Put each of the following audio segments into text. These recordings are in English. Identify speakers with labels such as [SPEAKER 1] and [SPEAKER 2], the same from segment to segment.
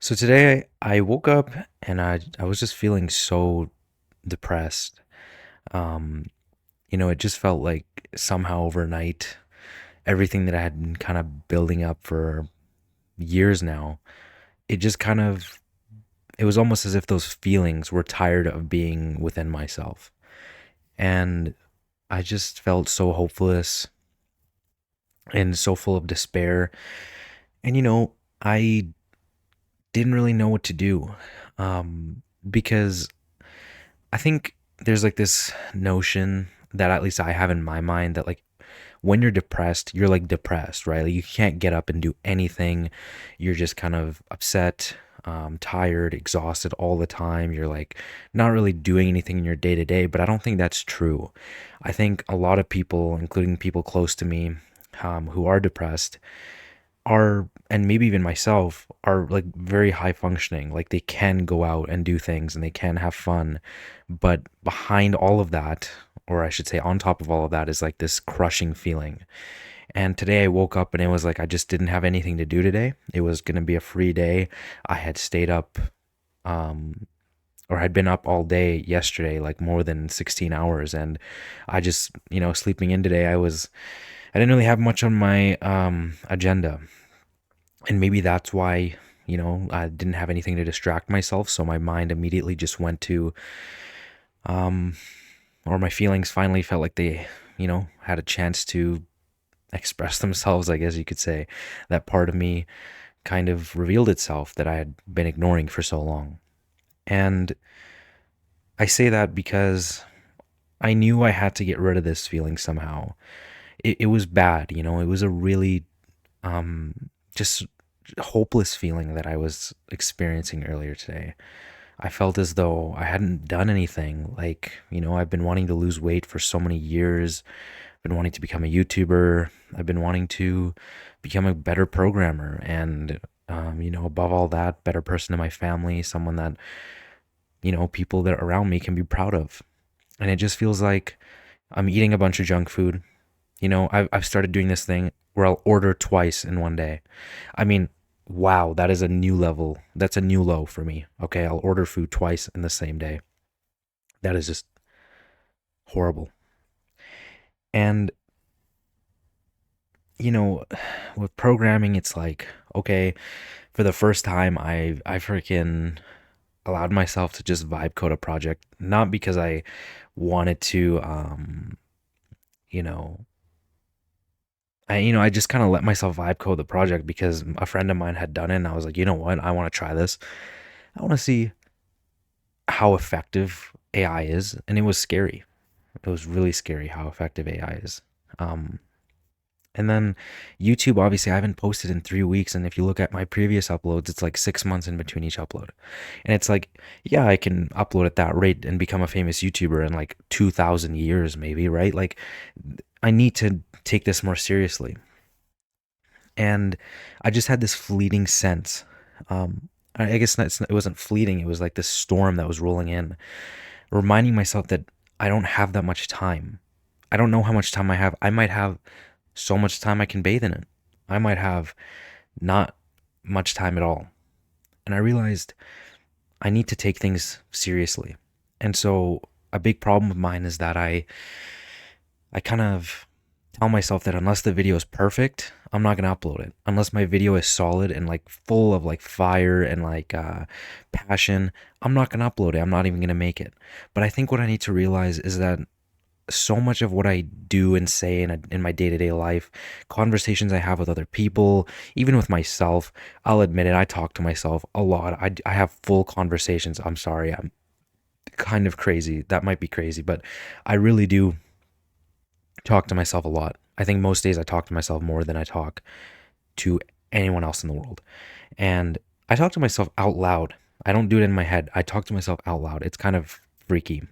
[SPEAKER 1] So today I woke up and I was just feeling so depressed. Um, it just felt like somehow overnight everything that I had been kind of building up for years now, it just kind of it was almost as if those feelings were tired of being within myself. And I just felt so hopeless and so full of despair. And I didn't really know what to do. Because I think there's like this notion that at least I have in my mind that like when you're depressed, you're like depressed, right? Like you can't get up and do anything. You're just kind of upset, tired, exhausted all the time. You're like not really doing anything in your day to day, but I don't think that's true. I think a lot of people, including people close to me, who are depressed, are, and maybe even myself, are like very high functioning. Like they can go out and do things and they can have fun. But behind all of that, or I should say on top of all of that, is like this crushing feeling. And today I woke up and it was like I just didn't have anything to do today. It was going to be a free day. I had stayed up, um or had been up all day yesterday, like more than 16 hours, and I just, sleeping in today, I didn't really have much on my agenda. And maybe that's why, I didn't have anything to distract myself, so my mind immediately just went to, um or my feelings finally felt like they, had a chance to express themselves, I guess you could say. That part of me kind of revealed itself that I had been ignoring for so long. And I say that because I knew I had to get rid of this feeling somehow. It was bad, it was a really just hopeless feeling that I was experiencing earlier today. I felt as though I hadn't done anything. Like, I've been wanting to lose weight for so many years. I've been wanting to become a YouTuber. I've been wanting to become a better programmer and, above all that, better person to my family, someone that, people that are around me can be proud of. And it just feels like I'm eating a bunch of junk food. I've started doing this thing where I'll order twice in one day. I mean, wow, that is a new level. That's a new low for me. Okay, I'll order food twice in the same day. That is just horrible. And you know, with programming, it's like, okay, for the first time, I freaking allowed myself to just vibe code a project, not because I wanted to, you know, I just kind of let myself vibe code the project because a friend of mine had done it, and I was like, you know what, I want to try this. I want to see how effective AI is, and it was scary. It was really scary how effective AI is. Um, and then YouTube, obviously, I haven't posted in 3 weeks, and if you look at my previous uploads, it's like 6 months in between each upload, and it's like, yeah, I can upload at that rate and become a famous YouTuber in like 2,000 years, maybe, right? Like, I need to take this more seriously, and I just had this fleeting sense. I guess it wasn't fleeting; it was like this storm that was rolling in, reminding myself that I don't have that much time. I don't know how much time I have. I might have so much time I can bathe in it. I might have not much time at all. And I realized I need to take things seriously. And so a big problem of mine is that I kind of tell myself that unless the video is perfect, I'm not going to upload it. Unless my video is solid and like full of like fire and like passion, I'm not going to upload it. I'm not even going to make it. But I think what I need to realize is that so much of what I do and say in my day to day life, conversations I have with other people, even with myself, I'll admit it, I talk to myself a lot. I have full conversations. I'm sorry, I'm kind of crazy. That might be crazy, but I really do talk to myself a lot. I think most days I talk to myself more than I talk to anyone else in the world. And I talk to myself out loud. I don't do it in my head. I talk to myself out loud. It's kind of freaky.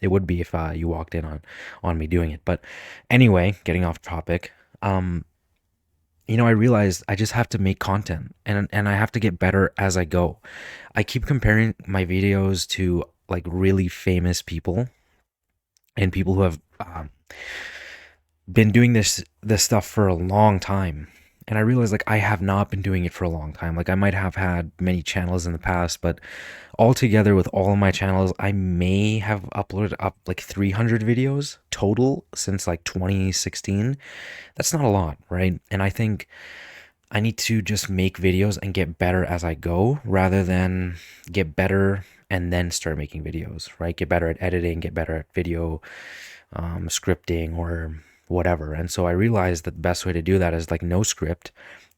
[SPEAKER 1] It would be if you walked in on me doing it. But anyway, getting off topic. I realized I just have to make content and I have to get better as I go. I keep comparing my videos to like really famous people and people who have been doing this stuff for a long time. And I realized like I have not been doing it for a long time. Like I might have had many channels in the past, but altogether with all of my channels, I may have uploaded up like 300 videos total since like 2016. That's not a lot, right? And I think I need to just make videos and get better as I go rather than get better and then start making videos, right? Get better at editing, get better at video scripting or whatever. And so I realized that the best way to do that is like no script,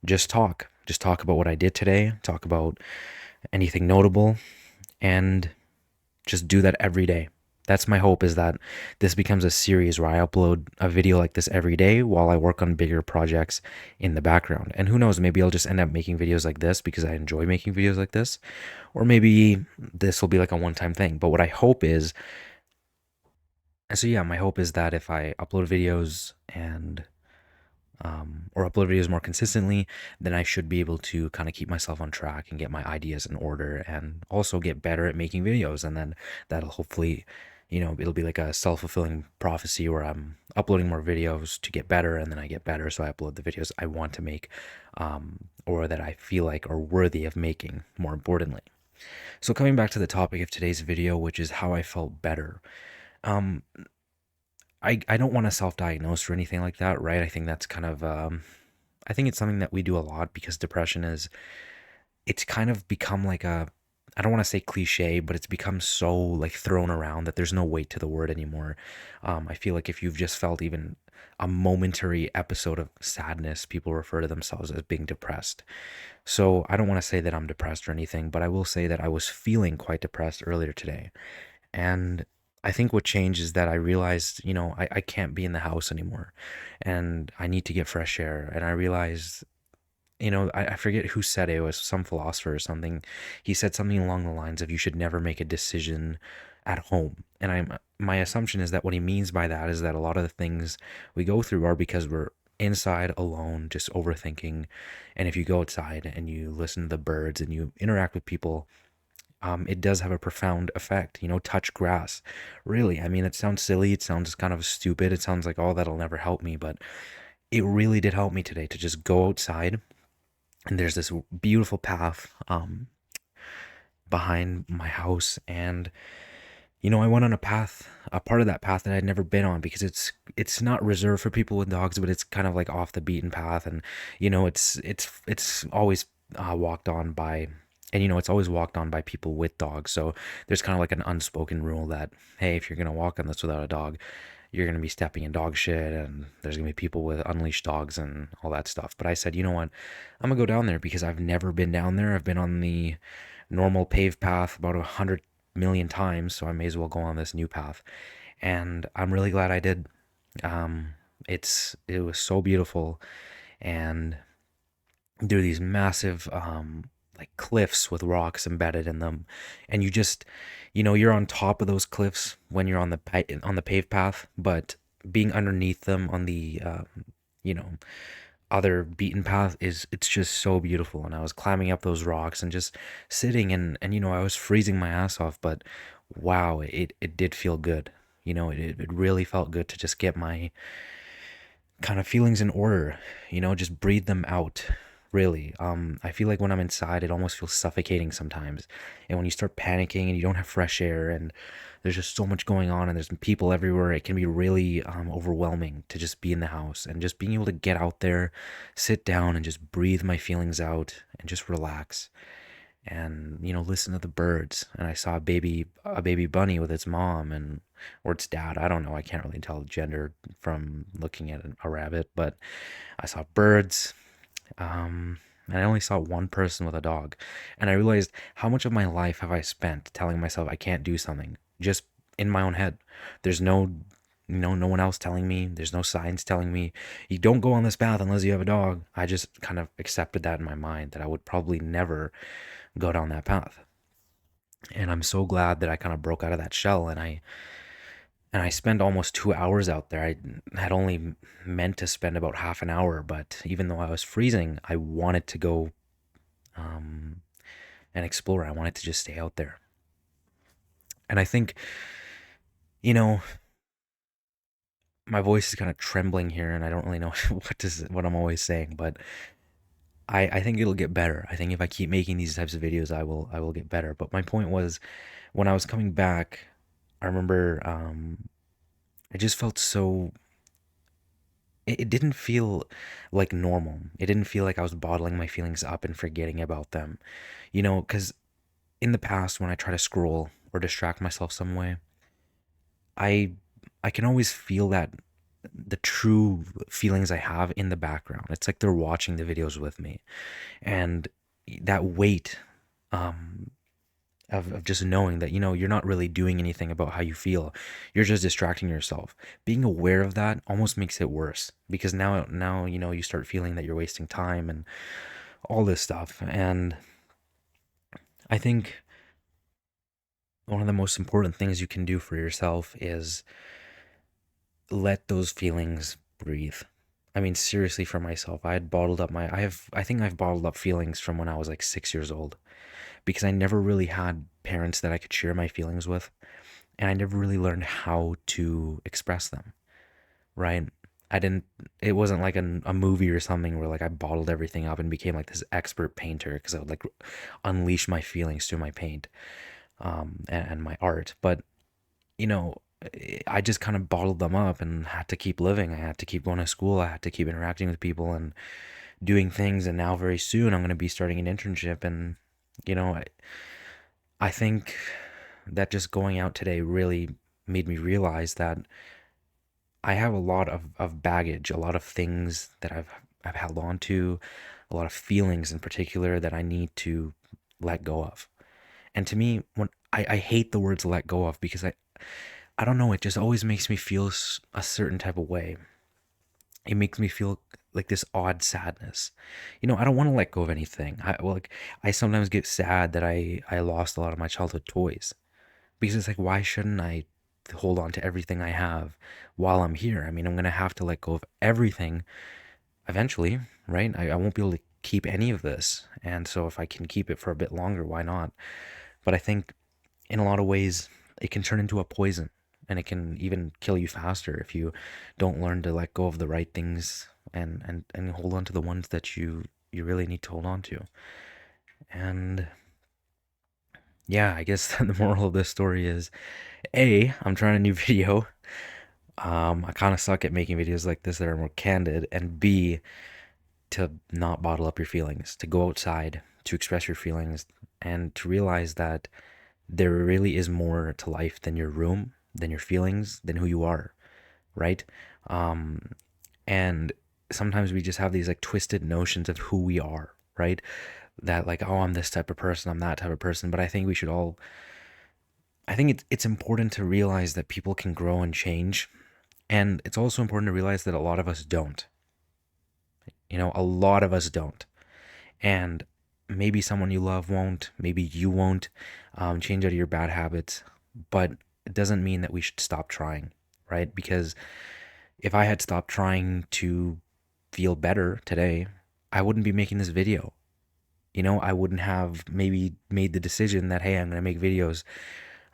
[SPEAKER 1] just talk. Just talk about what I did today, talk about anything notable, and just do that every day. That's my hope, is that this becomes a series where I upload a video like this every day while I work on bigger projects in the background. And who knows, maybe I'll just end up making videos like this because I enjoy making videos like this. Or maybe this will be like a one time thing. But what I hope is, and so yeah, my hope is that if I upload videos and or upload videos more consistently, then I should be able to kind of keep myself on track and get my ideas in order and also get better at making videos. And then that'll hopefully, it'll be like a self fulfilling prophecy where I'm uploading more videos to get better, and then I get better. So I upload the videos I want to make, or that I feel like are worthy of making, more importantly. So coming back to the topic of today's video, which is how I felt better. Um, I don't want to self-diagnose or anything like that, right? I think that's kind of I think it's something that we do a lot because depression is, it's kind of become like a, I don't want to say cliche, but it's become so like thrown around that there's no weight to the word anymore. I feel like if you've just felt even a momentary episode of sadness, people refer to themselves as being depressed. So I don't want to say that I'm depressed or anything, but I will say that I was feeling quite depressed earlier today. And I think what changed is that I realized, I can't be in the house anymore and I need to get fresh air. And I realized, I forget who said it, it was some philosopher or something. He said something along the lines of you should never make a decision at home. And my assumption is that what he means by that is that a lot of the things we go through are because we're inside alone, just overthinking. And if you go outside and you listen to the birds and you interact with people, it does have a profound effect. Touch grass. Really, I mean, it sounds silly. It sounds kind of stupid. It sounds like, oh, that'll never help me. But it really did help me today to just go outside. And there's this beautiful path behind my house. And, I went on a part of that path that I'd never been on because it's not reserved for people with dogs, but it's kind of like off the beaten path. And, it's always walked on by, and it's always walked on by people with dogs. So there's kind of like an unspoken rule that, hey, if you're gonna walk on this without a dog, you're gonna be stepping in dog shit, and there's gonna be people with unleashed dogs and all that stuff. But I said, you know what, I'm gonna go down there because I've never been down there. I've been on the normal paved path about 100 million times, so I may as well go on this new path. And I'm really glad I did. It was so beautiful, and there are these massive like cliffs with rocks embedded in them, and you just, you're on top of those cliffs when you're on the paved path, but being underneath them on the you know other beaten path, it's just so beautiful. And I was climbing up those rocks and just sitting, and I was freezing my ass off, but wow, it did feel good. It really felt good to just get my kind of feelings in order, just breathe them out. Really, I feel like when I'm inside, it almost feels suffocating sometimes. And when you start panicking and you don't have fresh air and there's just so much going on and there's people everywhere, it can be really overwhelming to just be in the house. And just being able to get out there, sit down and just breathe my feelings out and just relax and listen to the birds. And I saw a baby bunny with its mom, and or its dad, I don't know, I can't really tell gender from looking at a rabbit, but I saw birds. And I only saw one person with a dog, and I realized how much of my life have I spent telling myself I can't do something just in my own head. There's no one else telling me, there's no signs telling me you don't go on this path unless you have a dog. I just kind of accepted that in my mind, that I would probably never go down that path. And I'm so glad that I kind of broke out of that shell, and I spent almost 2 hours out there. I had only meant to spend about half an hour, but even though I was freezing, I wanted to go um, and explore. I wanted to just stay out there. And I think, you know, my voice is kind of trembling here, and I don't really know what I'm always saying, but I think it'll get better. I think if I keep making these types of videos, I will get better. But my point was, when I was coming back, I remember I just felt so. It didn't feel like normal. It didn't feel like I was bottling my feelings up and forgetting about them. Because in the past, when I try to scroll or distract myself some way, I I can always feel that the true feelings I have in the background. It's like they're watching the videos with me, and that weight um, of just knowing that you're not really doing anything about how you feel. You're just distracting yourself. Being aware of that almost makes it worse, because now you start feeling that you're wasting time and all this stuff. And I think one of the most important things you can do for yourself is let those feelings breathe. I mean, seriously, for myself, I think I've bottled up feelings from when I was like 6 years old, because I never really had parents that I could share my feelings with, and I never really learned how to express them, right? I didn't, it wasn't like a movie or something where like I bottled everything up and became like this expert painter because I would like unleash my feelings through my paint, and my art. But you know, I just kind of bottled them up and had to keep living. I had to keep going to school. I had to keep interacting with people and doing things. And now, very soon, I'm going to be starting an internship. And, you know, I, I think that just going out today really made me realize that I have a lot of baggage, a lot of things that I've held on to, a lot of feelings in particular that I need to let go of. And to me, when I hate the words let go of, because I don't know, it just always makes me feel a certain type of way. It makes me feel like this odd sadness. I don't want to let go of anything. I sometimes get sad that I lost a lot of my childhood toys, because it's like, why shouldn't I hold on to everything I have while I'm here? I mean, I'm gonna have to let go of everything eventually, right? I won't be able to keep any of this, and so if I can keep it for a bit longer, why not? But I think in a lot of ways, it can turn into a poison, and it can even kill you faster if you don't learn to let go of the right things, and hold on to the ones that you really need to hold on to. And yeah, I guess the moral of this story is, I'm trying a new video. I kind of suck at making videos like this that are more candid. And B, to not bottle up your feelings, to go outside, to express your feelings, and to realize that there really is more to life than your room, than your feelings, than who you are, right? Um, and sometimes we just have these like twisted notions of who we are, right? That like, oh, I'm this type of person, I'm that type of person. But I think we should all, I think it's important to realize that people can grow and change. And it's also important to realize that a lot of us don't. A lot of us don't. And maybe someone you love won't, maybe you won't change out of your bad habits, but it doesn't mean that we should stop trying, right? Because if I had stopped trying to feel better today, I wouldn't be making this video. I wouldn't have maybe made the decision that, hey, I'm going to make videos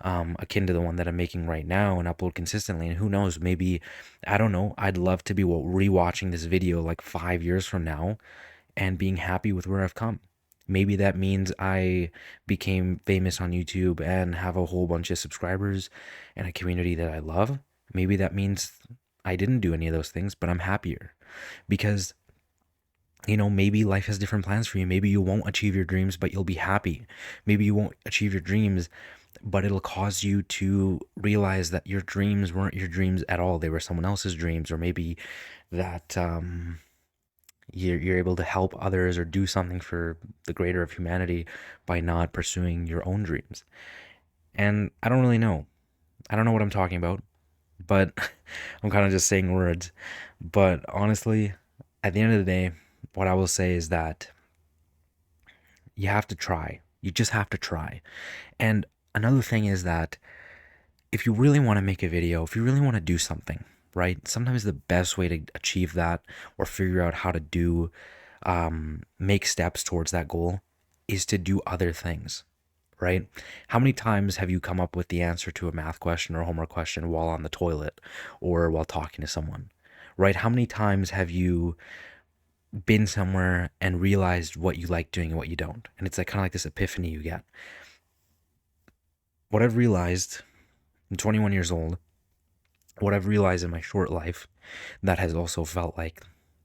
[SPEAKER 1] akin to the one that I'm making right now and upload consistently. And who knows, maybe, I don't know, I'd love to be rewatching this video like 5 years from now and being happy with where I've come. Maybe that means I became famous on YouTube and have a whole bunch of subscribers and a community that I love. Maybe that means I didn't do any of those things, but I'm happier because maybe life has different plans for you. Maybe you won't achieve your dreams, but you'll be happy. Maybe you won't achieve your dreams, but it'll cause you to realize that your dreams weren't your dreams at all. They were someone else's dreams, or maybe that you're able to help others or do something for the greater of humanity by not pursuing your own dreams. And I don't really know. I don't know what I'm talking about, but I'm kind of just saying words. But honestly, at the end of the day, what I will say is that you have to try. You just have to try. And another thing is that if you really want to make a video, if you really want to do something, right? Sometimes the best way to achieve that or figure out how to make steps towards that goal is to do other things, right? How many times have you come up with the answer to a math question or homework question while on the toilet or while talking to someone, right? How many times have you been somewhere and realized what you like doing and what you don't. And it's like kind of like this epiphany you get. What I've realized, I'm 21 years old, what I've realized in my short life that has also felt like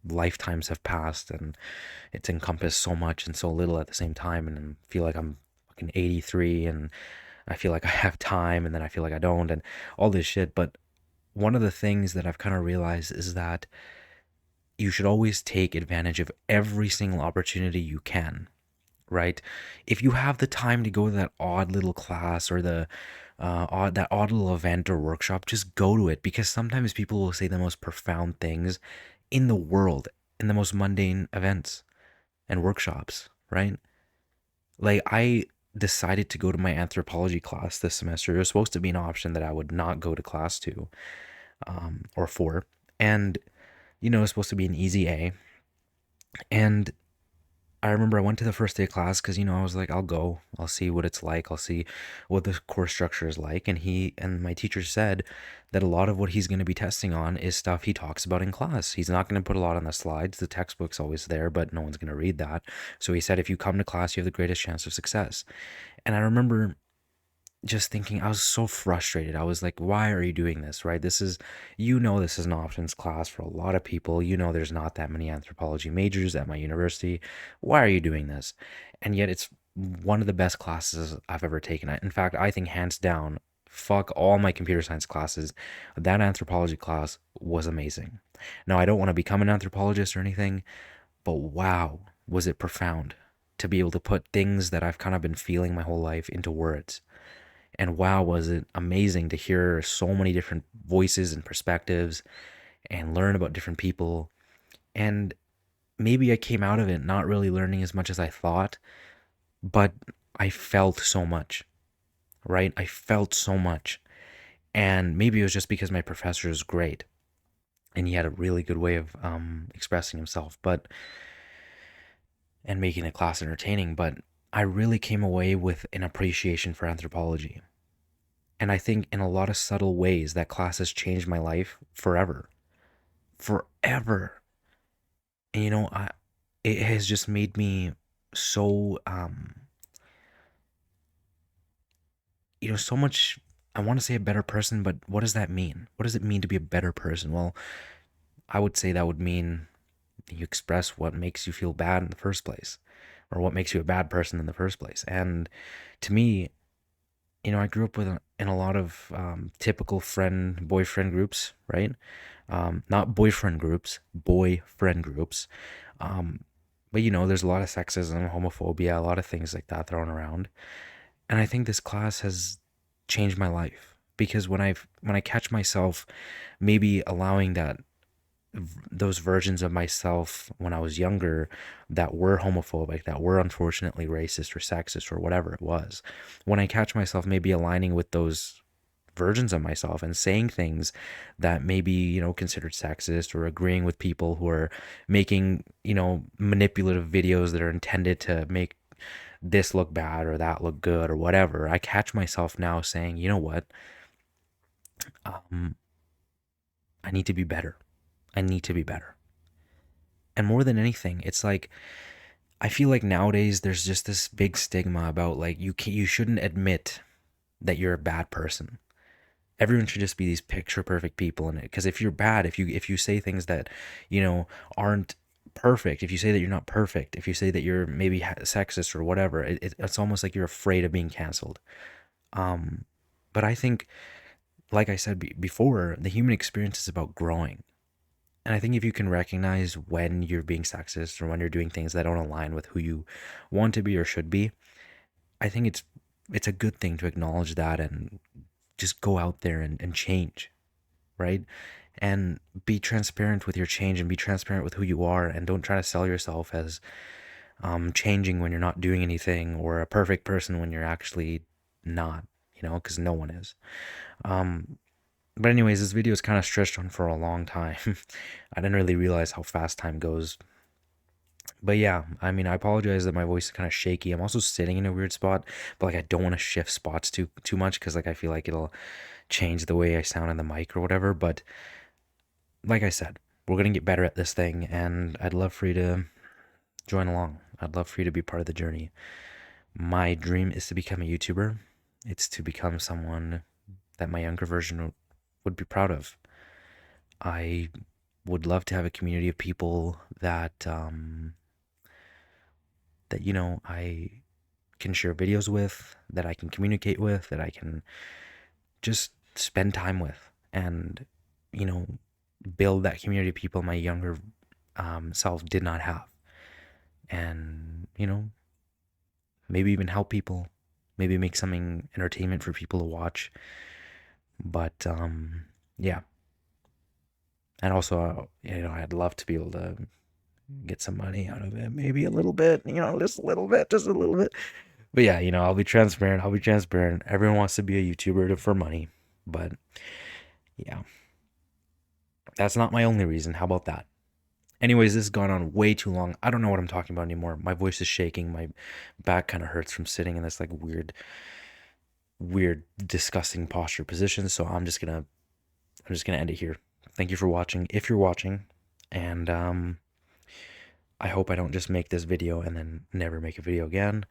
[SPEAKER 1] lifetimes have passed and it's encompassed so much and so little at the same time. And I feel like I'm fucking 83 and I feel like I have time and then I feel like I don't and all this shit. But one of the things that I've kind of realized is that you should always take advantage of every single opportunity you can, right? If you have the time to go to that odd little class or the that odd little event or workshop, just go to it because sometimes people will say the most profound things in the world in the most mundane events and workshops, right? Like I decided to go to my anthropology class this semester. It was supposed to be an option that I would not go to class to or for, and it was supposed to be an easy A, and I remember I went to the first day of class because I was like, I'll go, I'll see what it's like, I'll see what the course structure is like. And my teacher said that a lot of what he's going to be testing on is stuff he talks about in class. He's not going to put a lot on the slides. The textbook's always there, but no one's going to read that. So he said, if you come to class, you have the greatest chance of success. And I remember just thinking, I was so frustrated. I was like, why are you doing this, right? This is an options class for a lot of people. There's not that many anthropology majors at my university. Why are you doing this? And yet it's one of the best classes I've ever taken. In fact, I think hands down, fuck all my computer science classes, that anthropology class was amazing. Now, I don't want to become an anthropologist or anything, but wow, was it profound to be able to put things that I've kind of been feeling my whole life into words. And wow, was it amazing to hear so many different voices and perspectives and learn about different people. And maybe I came out of it not really learning as much as I thought, but I felt so much, right? I felt so much. And maybe it was just because my professor is great and he had a really good way of expressing himself, and making the class entertaining. But I really came away with an appreciation for anthropology. And I think in a lot of subtle ways, that class has changed my life forever. Forever. And it has just made me so, so much. I want to say a better person, but what does that mean? What does it mean to be a better person? Well, I would say that would mean you express what makes you feel bad in the first place, or what makes you a bad person in the first place. And to me, I grew up in a lot of typical friend boyfriend groups, right? Not boyfriend groups, boyfriend groups. Um, but there's a lot of sexism, homophobia, a lot of things like that thrown around. And I think this class has changed my life because when I catch myself maybe allowing those versions of myself when I was younger that were homophobic, that were unfortunately racist or sexist or whatever it was, when I catch myself maybe aligning with those versions of myself and saying things that maybe, considered sexist or agreeing with people who are making, manipulative videos that are intended to make this look bad or that look good or whatever, I catch myself now saying, you know what? Um, I need to be better. I need to be better. And more than anything, it's like I feel like nowadays there's just this big stigma about like you shouldn't admit that you're a bad person. Everyone should just be these picture perfect people in it. Because if you're bad, if you say things that aren't perfect, if you say that you're not perfect, if you say that you're maybe sexist or whatever, it's almost like you're afraid of being canceled. Um, but I think, like I said before, the human experience is about growing. And I think if you can recognize when you're being sexist or when you're doing things that don't align with who you want to be or should be, I think it's a good thing to acknowledge that and just go out there and change, right? And be transparent with your change and be transparent with who you are and don't try to sell yourself as changing when you're not doing anything or a perfect person when you're actually not, because no one is. Um, but anyways, this video is kind of stretched on for a long time. I didn't really realize how fast time goes. But yeah, I mean, I apologize that my voice is kind of shaky. I'm also sitting in a weird spot, but like I don't want to shift spots too much because like I feel like it'll change the way I sound in the mic or whatever. But like I said, we're gonna get better at this thing, and I'd love for you to join along. I'd love for you to be part of the journey. My dream is to become a YouTuber. It's to become someone that my younger version would be proud of. I would love to have a community of people that I can share videos with, that I can communicate with, that I can just spend time with, and you know build that community of people my younger self did not have, and maybe even help people, maybe make something entertainment for people to watch. But yeah, and also I'd love to be able to get some money out of it, maybe a little bit, just a little bit, just a little bit. But yeah, I'll be transparent. Everyone wants to be a YouTuber for money, but yeah, that's not my only reason. How about that? Anyways, this has gone on way too long. I don't know what I'm talking about anymore. My voice is shaking. My back kind of hurts from sitting in this like weird, disgusting posture position. So I'm just gonna end it here. Thank you for watching, if you're watching, and I hope I don't just make this video and then never make a video again.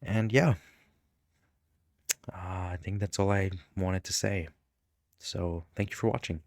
[SPEAKER 1] And yeah, I think that's all I wanted to say. So thank you for watching.